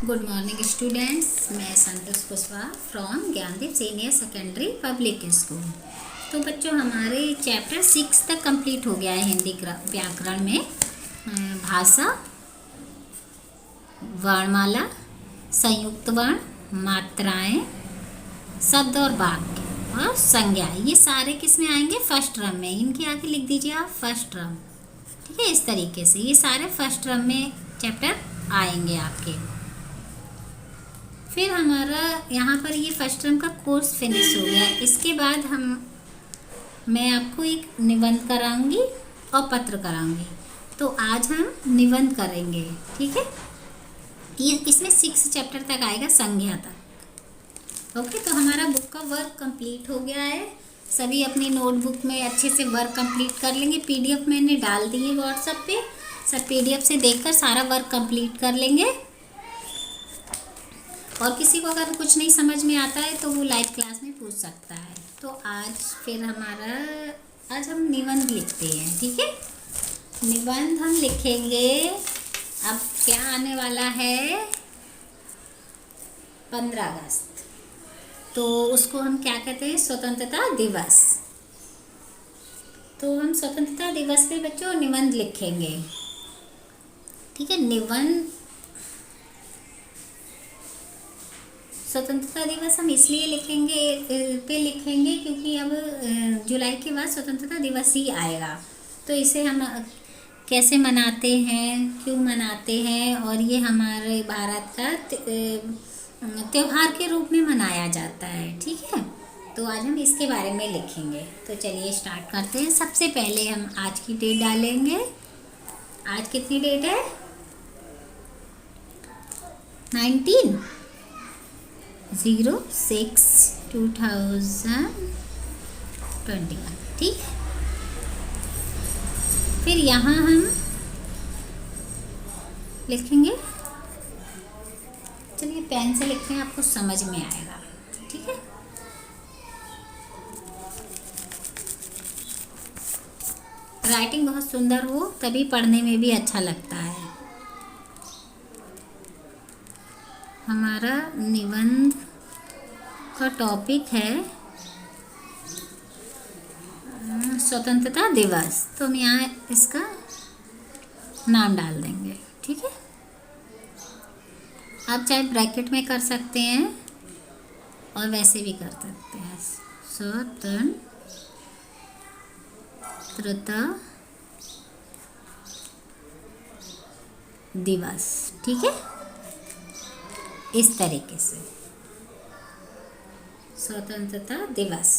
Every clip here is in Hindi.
गुड मॉर्निंग स्टूडेंट्स, मैं Santosh Kushwaha from Gyandeep senior secondary public school. तो बच्चों, हमारे चैप्टर 6 तक कंप्लीट हो गया है हिंदी व्याकरण में। भाषा, वर्णमाला, संयुक्त वर्ण, मात्राएं, शब्द और वाक्य और संज्ञा, ये सारे किस में आएंगे? फर्स्ट टर्म में। इनके आगे लिख दीजिए आप फर्स्ट टर्म। ठीक है, इस तरीके से ये सारे फर्स्ट टर्म में चैप्टर आएंगे आपके। फिर हमारा यहाँ पर ये फर्स्ट टर्म का कोर्स फिनिश हो गया। इसके बाद मैं आपको एक निबंध कराऊंगी और पत्र कराऊंगी। तो आज हम निबंध करेंगे। ठीक है, ये इसमें 6 चैप्टर तक आएगा, संज्ञा तक। ओके, तो हमारा बुक का वर्क कंप्लीट हो गया है। सभी अपनी नोटबुक में अच्छे से वर्क कंप्लीट कर लेंगे। पीडीएफ मैंने डाल दी है व्हाट्सएप पे, सब पीडीएफ से देखकर सारा वर्क कंप्लीट कर लेंगे। और किसी को अगर कुछ नहीं समझ में आता है तो वो लाइव क्लास में पूछ सकता है। तो आज हम निबंध लिखते हैं। ठीक है, निबंध हम लिखेंगे। अब क्या आने वाला है? 15 अगस्त। तो उसको हम क्या कहते हैं? स्वतंत्रता दिवस। तो हम स्वतंत्रता दिवस पे बच्चों निबंध लिखेंगे। ठीक है, निबंध स्वतंत्रता दिवस हम इसलिए लिखेंगे क्योंकि अब जुलाई के बाद स्वतंत्रता दिवस ही आएगा। तो इसे हम कैसे मनाते हैं, क्यों मनाते हैं, और ये हमारे भारत का त्योहार के रूप में मनाया जाता है। ठीक है, तो आज हम इसके बारे में लिखेंगे। तो चलिए स्टार्ट करते हैं। सबसे पहले हम आज की डेट डालेंगे। आज कितनी डेट है? 19/06/2021। ठीक, फिर यहाँ हम लिखेंगे। चलिए पेन से लिखते हैं, आपको समझ में आएगा। ठीक है, राइटिंग बहुत सुंदर हो तभी पढ़ने में भी अच्छा लगता है। हमारा निबंध का टॉपिक है स्वतंत्रता दिवस। तो हम यहाँ इसका नाम डाल देंगे। ठीक है, आप चाहे ब्रैकेट में कर सकते हैं और वैसे भी कर सकते हैं। स्वतंत्रता दिवस। ठीक है, इस तरीके से स्वतंत्रता दिवस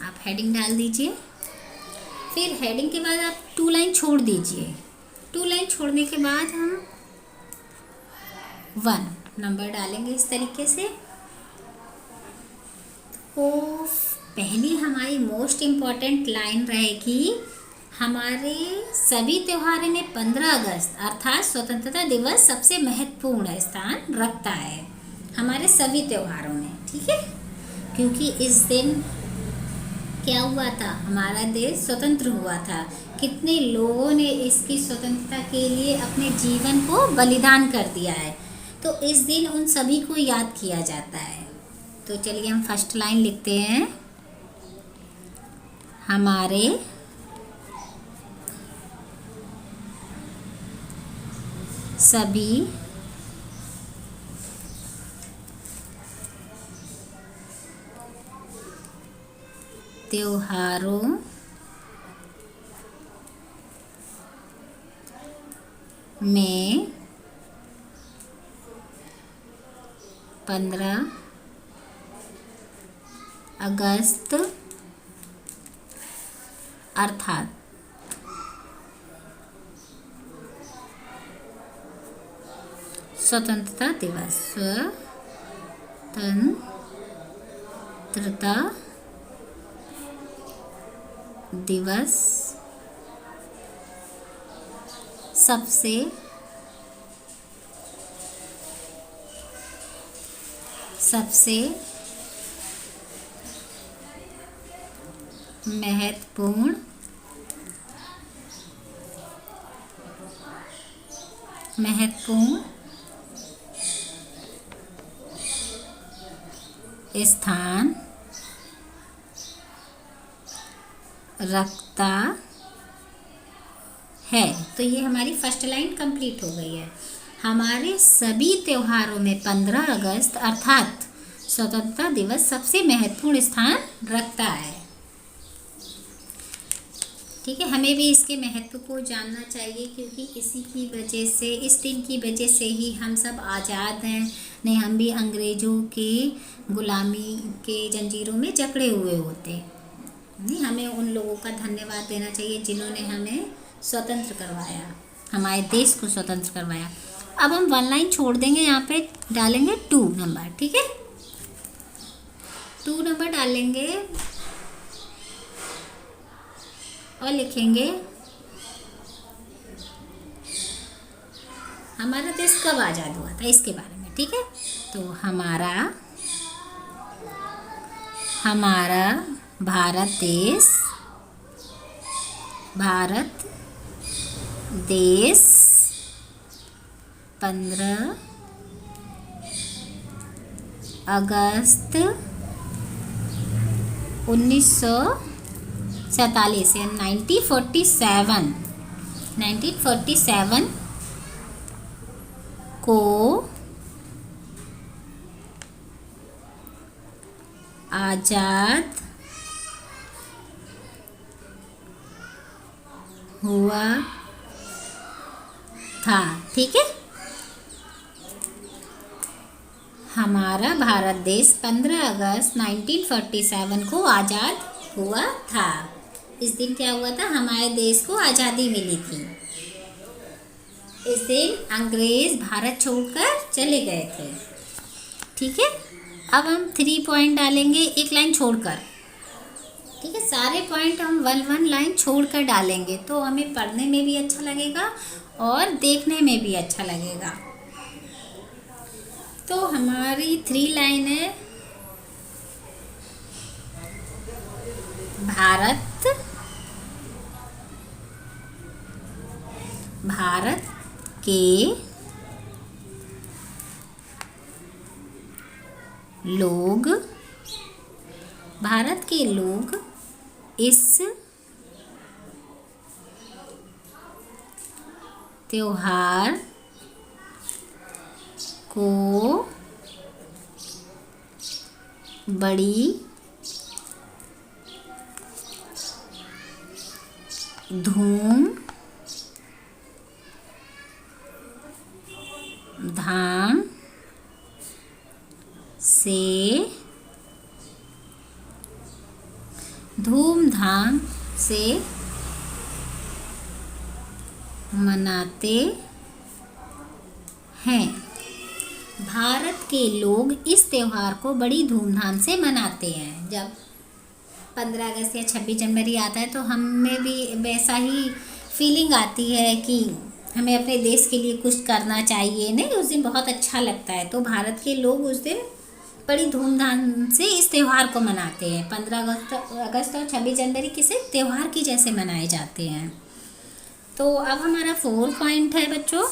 आप हेडिंग डाल दीजिए। फिर हेडिंग के बाद आप 2 लाइन छोड़ दीजिए। 2 लाइन छोड़ने के बाद हम 1 नंबर डालेंगे इस तरीके से। तो पहली हमारी मोस्ट इम्पॉर्टेंट लाइन रहेगी, हमारे सभी त्योहारों में 15 अगस्त अर्थात स्वतंत्रता दिवस सबसे महत्वपूर्ण स्थान रखता है हमारे सभी त्योहारों में। ठीक है, क्योंकि इस दिन क्या हुआ था? हमारा देश स्वतंत्र हुआ था। कितने लोगों ने इसकी स्वतंत्रता के लिए अपने जीवन को बलिदान कर दिया है। तो इस दिन उन सभी को याद किया जाता है। तो चलिए हम फर्स्ट लाइन लिखते हैं। हमारे सभी त्योहारों में 15 अगस्त अर्थात स्वतंत्रता दिवस, स्वतंत्रता दिवस सबसे महत्वपूर्ण स्थान रखता है। तो ये हमारी फर्स्ट लाइन कंप्लीट हो गई है। हमारे सभी त्योहारों में 15 अगस्त अर्थात स्वतंत्रता दिवस सबसे महत्वपूर्ण स्थान रखता है। ठीक है, हमें भी इसके महत्व को जानना चाहिए, क्योंकि इसी की वजह से, इस दिन की वजह से ही हम सब आज़ाद हैं। नहीं, हम भी अंग्रेज़ों के गुलामी के जंजीरों में जकड़े हुए होते। नहीं, हमें उन लोगों का धन्यवाद देना चाहिए जिन्होंने हमें स्वतंत्र करवाया, हमारे देश को स्वतंत्र करवाया। अब हम 1 लाइन छोड़ देंगे, यहाँ पे डालेंगे 2 नंबर। ठीक है, 2 नंबर डालेंगे और लिखेंगे हमारा देश कब आज़ाद हुआ था, इसके बारे में। ठीक है, तो हमारा भारत देश 15 अगस्त 1947 या 1947 को आज़ाद हुआ था। ठीक है, हमारा भारत देश 15 अगस्त 1947 को आज़ाद हुआ था। इस दिन क्या हुआ था, हमारे देश को आज़ादी मिली थी। इस दिन अंग्रेज भारत छोड़कर चले गए थे। ठीक है, अब हम 3 पॉइंट डालेंगे, 1 लाइन छोड़कर। ठीक है, सारे पॉइंट हम 1 लाइन छोड़कर डालेंगे, तो हमें पढ़ने में भी अच्छा लगेगा और देखने में भी अच्छा लगेगा। तो हमारी 3 लाइन है, भारत के लोग इस त्योहार को बड़ी धूमधाम से मनाते हैं। भारत के लोग इस त्योहार को बड़ी धूमधाम से मनाते हैं। जब 15 अगस्त या 26 जनवरी आता है तो हमें भी वैसा ही फीलिंग आती है कि हमें अपने देश के लिए कुछ करना चाहिए। नहीं, उस दिन बहुत अच्छा लगता है। तो भारत के लोग उस दिन बड़ी धूमधाम से इस त्यौहार को मनाते हैं। 15 अगस्त और 26 जनवरी किसी त्यौहार की जैसे मनाए जाते हैं। तो अब हमारा 4 पॉइंट है बच्चों,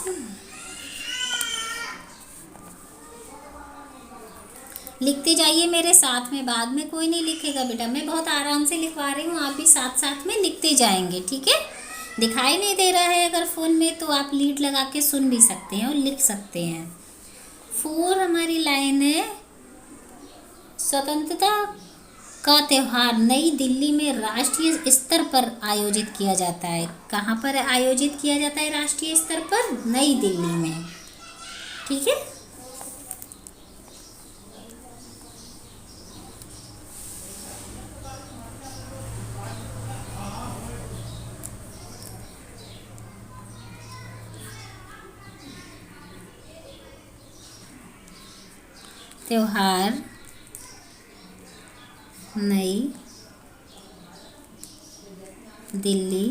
लिखते जाइए मेरे साथ में, बाद में कोई नहीं लिखेगा बेटा, मैं बहुत आराम से लिखवा रही हूँ, आप भी साथ साथ में लिखते जाएंगे। ठीक है, दिखाई नहीं दे रहा है अगर फ़ोन में तो आप लीड लगा के सुन भी सकते हैं और लिख सकते हैं। 4 हमारी लाइन है, स्वतंत्रता का त्यौहार नई दिल्ली में राष्ट्रीय स्तर पर आयोजित किया जाता है। कहाँ पर आयोजित किया जाता है राष्ट्रीय स्तर पर? नई दिल्ली में। ठीक है, त्योहार नई दिल्ली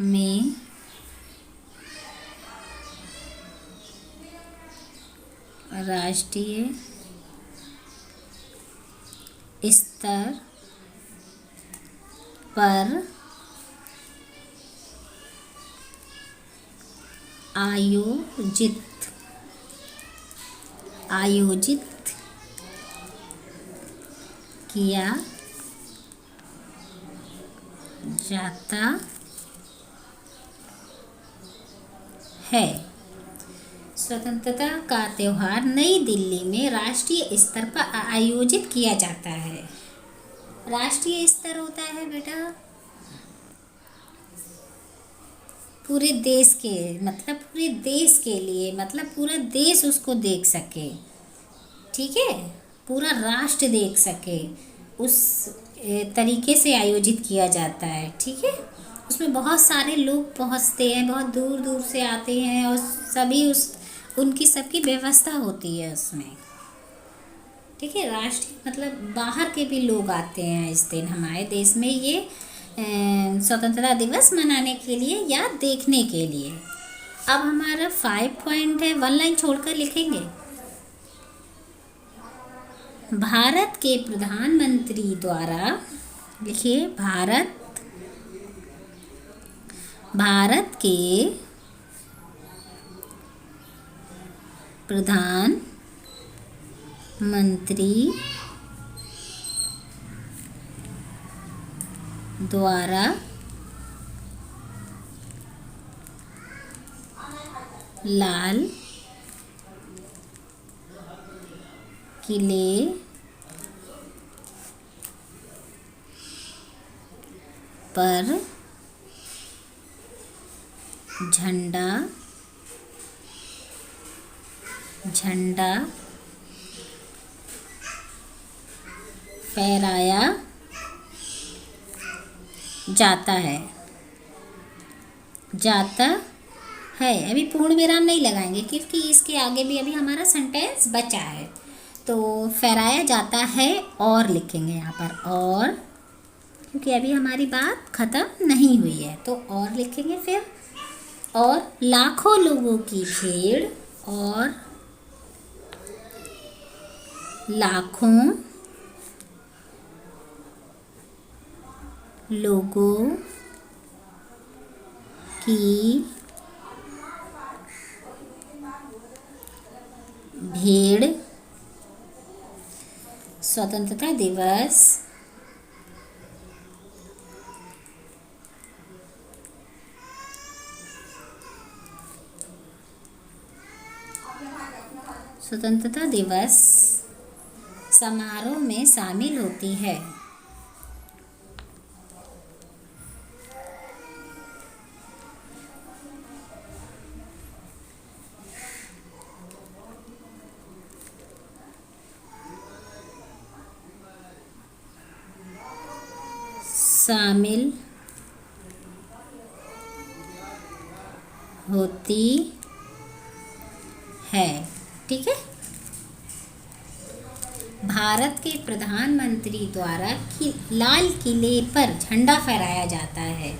में राष्ट्रीय स्तर पर आयोजित आयोजित किया जाता है। स्वतंत्रता का त्यौहार नई दिल्ली में राष्ट्रीय स्तर पर आयोजित किया जाता है। राष्ट्रीय स्तर होता है बेटा पूरे देश के, मतलब पूरे देश के लिए, मतलब पूरा देश उसको देख सके, ठीक है, पूरा राष्ट्र देख सके, उस तरीके से आयोजित किया जाता है, ठीक है। उसमें बहुत सारे लोग पहुंचते हैं, बहुत दूर दूर से आते हैं और सभी उनकी सबकी व्यवस्था होती है उसमें, ठीक है। राष्ट्रीय मतलब बाहर के भी लोग आते हैं इस दिन हमारे देश में ये स्वतंत्रता दिवस मनाने के लिए या देखने के लिए। अब हमारा 5 पॉइंट है, 1 लाइन छोड़कर लिखेंगे। भारत के प्रधानमंत्री द्वारा, लिखिए, भारत के प्रधानमंत्री द्वारा लाल किले पर झंडा फहराया जाता है। अभी पूर्ण विराम नहीं लगाएंगे क्योंकि इसके आगे भी अभी हमारा सेंटेंस बचा है। तो फहराया जाता है और लिखेंगे यहाँ पर, और, क्योंकि अभी हमारी बात ख़त्म नहीं हुई है तो और लिखेंगे फिर। और लाखों लोगों की भीड़, और लाखों लोगों की भीड़ स्वतंत्रता दिवस समारोह में शामिल होती है। शामिल होती है, ठीक है। भारत के प्रधानमंत्री द्वारा लाल किले पर झंडा फहराया जाता है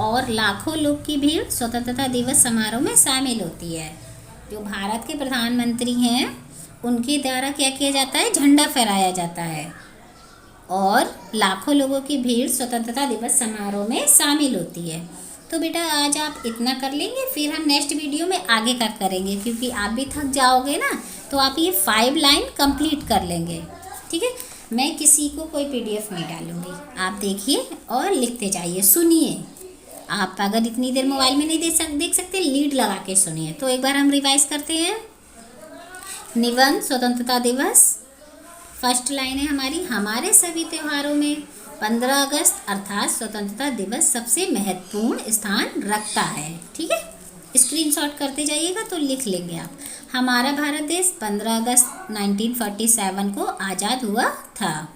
और लाखों लोग की भीड़ स्वतंत्रता दिवस समारोह में शामिल होती है। जो भारत के प्रधानमंत्री हैं उनके द्वारा क्या किया जाता है, झंडा फहराया जाता है और लाखों लोगों की भीड़ स्वतंत्रता दिवस समारोह में शामिल होती है। तो बेटा आज आप इतना कर लेंगे, फिर हम नेक्स्ट वीडियो में आगे का करेंगे क्योंकि आप भी थक जाओगे ना, तो आप ये 5 लाइन कंप्लीट कर लेंगे, ठीक है। मैं किसी को कोई PDF नहीं डालूंगी, आप देखिए और लिखते जाइए, सुनिए। आप अगर इतनी देर मोबाइल में नहीं देख सकते, लीड लगा के सुनिए। तो एक बार हम रिवाइज करते हैं। निबंध स्वतंत्रता दिवस, फर्स्ट लाइन है हमारी, हमारे सभी त्योहारों में 15 अगस्त अर्थात स्वतंत्रता दिवस सबसे महत्वपूर्ण स्थान रखता है, ठीक है। स्क्रीनशॉट करते जाइएगा तो लिख लेंगे आप। हमारा भारत देश 15 अगस्त 1947 को आज़ाद हुआ था।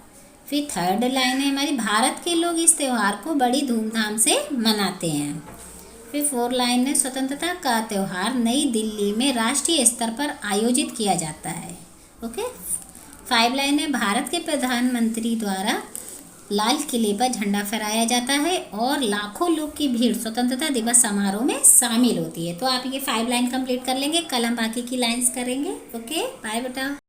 फिर थर्ड लाइन है हमारी, भारत के लोग इस त्यौहार को बड़ी धूमधाम से मनाते हैं। फिर 4 लाइन है, स्वतंत्रता का त्यौहार नई दिल्ली में राष्ट्रीय स्तर पर आयोजित किया जाता है, ओके। 5 लाइन है, भारत के प्रधानमंत्री द्वारा लाल किले पर झंडा फहराया जाता है और लाखों लोग की भीड़ स्वतंत्रता दिवस समारोह में शामिल होती है। तो आप ये 5 लाइन कंप्लीट कर लेंगे, कल हम बाकी की लाइंस करेंगे, ओके। बाय बेटा।